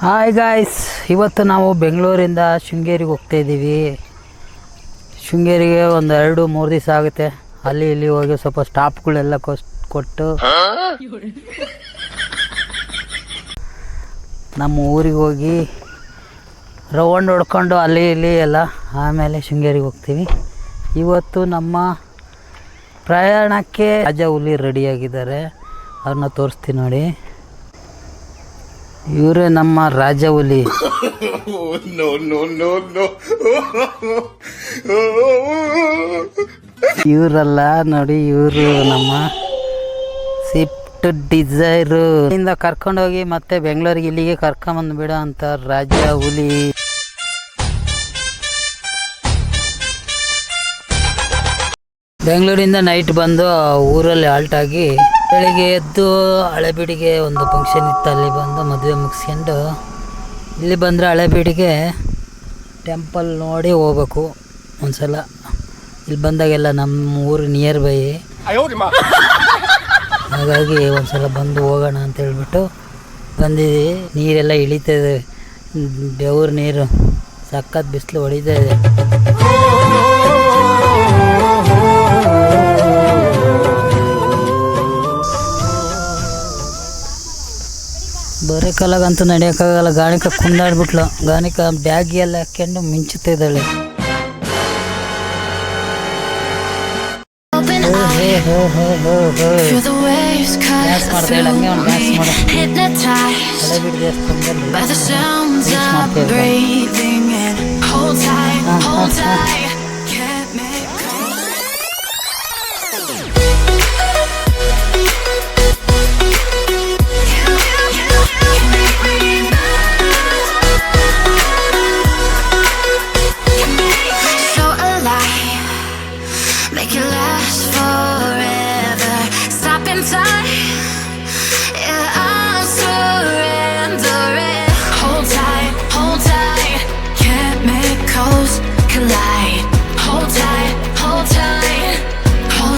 Hi guys, ಇವತ್ತು ನಾವು ಬೆಂಗಳೂರಿಂದ ಶೃಂಗೇರಿಗೆ ಹೋಗ್ತಾ ಇದ್ದೀವಿ. ಶೃಂಗೇರಿಗೆ ಒಂದು 2-3 ದಿವಸ ಆಗುತ್ತೆ. ಅಲ್ಲಿ ಇಲ್ಲಿ ಹೋಗಿ ಸ್ವಲ್ಪ ಸ್ಟಾಪ್ಗಳೆಲ್ಲ ಕೊಟ್ಟು ನಮ್ಮ ಊರಿಗೆ ಹೋಗಿ ರೌಂಡ್ ಹೊಡ್ಕೊಂಡು ಅಲ್ಲಿ ಇಲ್ಲಿ ಎಲ್ಲ ಆಮೇಲೆ ಶೃಂಗೇರಿಗೆ ಹೋಗ್ತೀವಿ. ಇವತ್ತು ನಮ್ಮ ಪ್ರಯಾಣಕ್ಕೆ ರಾಜ ಹುಲಿ ರೆಡಿಯಾಗಿದ್ದಾರೆ, ಅವ್ರನ್ನ ತೋರಿಸ್ತೀನಿ ನೋಡಿ. ಇವರೇ ನಮ್ಮ ರಾಜ ಹುಲಿ. ಇವರಲ್ಲ ನೋಡಿ, ಇವರು ನಮ್ಮ ಸ್ವಿಫ್ಟ್ ಡಿಸೈರು ಇಂದ ಕರ್ಕೊಂಡೋಗಿ ಮತ್ತೆ ಬೆಂಗಳೂರಿಗೆ ಇಲ್ಲಿಗೆ ಕರ್ಕೊಂಬಂದ್ಬಿಡ ಅಂತ ರಾಜ ಹುಲಿ. ಬೆಂಗಳೂರಿಂದ ನೈಟ್ ಬಂದು ಊರಲ್ಲಿ ಹಾಲ್ಟ್ ಆಗಿ ಬೆಳಿಗ್ಗೆ ಎದ್ದು ಹಳೆಬೀಡಿಗೆ ಒಂದು ಫಂಕ್ಷನ್ ಇತ್ತು, ಅಲ್ಲಿ ಬಂದು ಮದುವೆ ಮುಗಿಸ್ಕೊಂಡು ಇಲ್ಲಿ ಬಂದರೆ ಹಳೆಬೀಡಿಗೆ ಟೆಂಪಲ್ ನೋಡಿ ಹೋಗ್ಬೇಕು ಒಂದ್ಸಲ. ಇಲ್ಲಿ ಬಂದಾಗೆಲ್ಲ ನಮ್ಮ ಊರು ನಿಯರ್ ಬೈ, ಹಾಗಾಗಿ ಒಂದ್ಸಲ ಬಂದು ಹೋಗೋಣ ಅಂತ ಹೇಳ್ಬಿಟ್ಟು ಬಂದಿದ್ದೀವಿ. ನೀರೆಲ್ಲ ಇಳಿತದೆ, ಬೆವರು ನೀರು, ಸಖತ್ ಬಿಸಿಲು ಹೊಡಿತಾ ಇದೆ. ಬರೀ ಕಾಲಾಗಂತೂ ನಡೆಯೋಕ್ಕಾಗಲ್ಲ. ಗಾಣಿಕ ಕುಂದಾಡ್ಬಿಟ್ಲು. ಗಾಣಿಕ ಬ್ಯಾಗ್ ಎಲ್ಲ ಹಾಕ್ಕೊಂಡು ಮಿಂಚುತ್ತಾ ಇದ್ದಾಳೆ. ಡ್ಯಾನ್ಸ್ ಮಾಡ್ತಾ ಹೇಳ, ಹಂಗೆ ಒಂದು ಡ್ಯಾನ್ಸ್ ಮಾಡು. ಹಳೆಬೀಡು ದೇವಸ್ಥಾನದಲ್ಲಿ ಡ್ಯಾನ್ಸ್ ಮಾಡ್ತಾ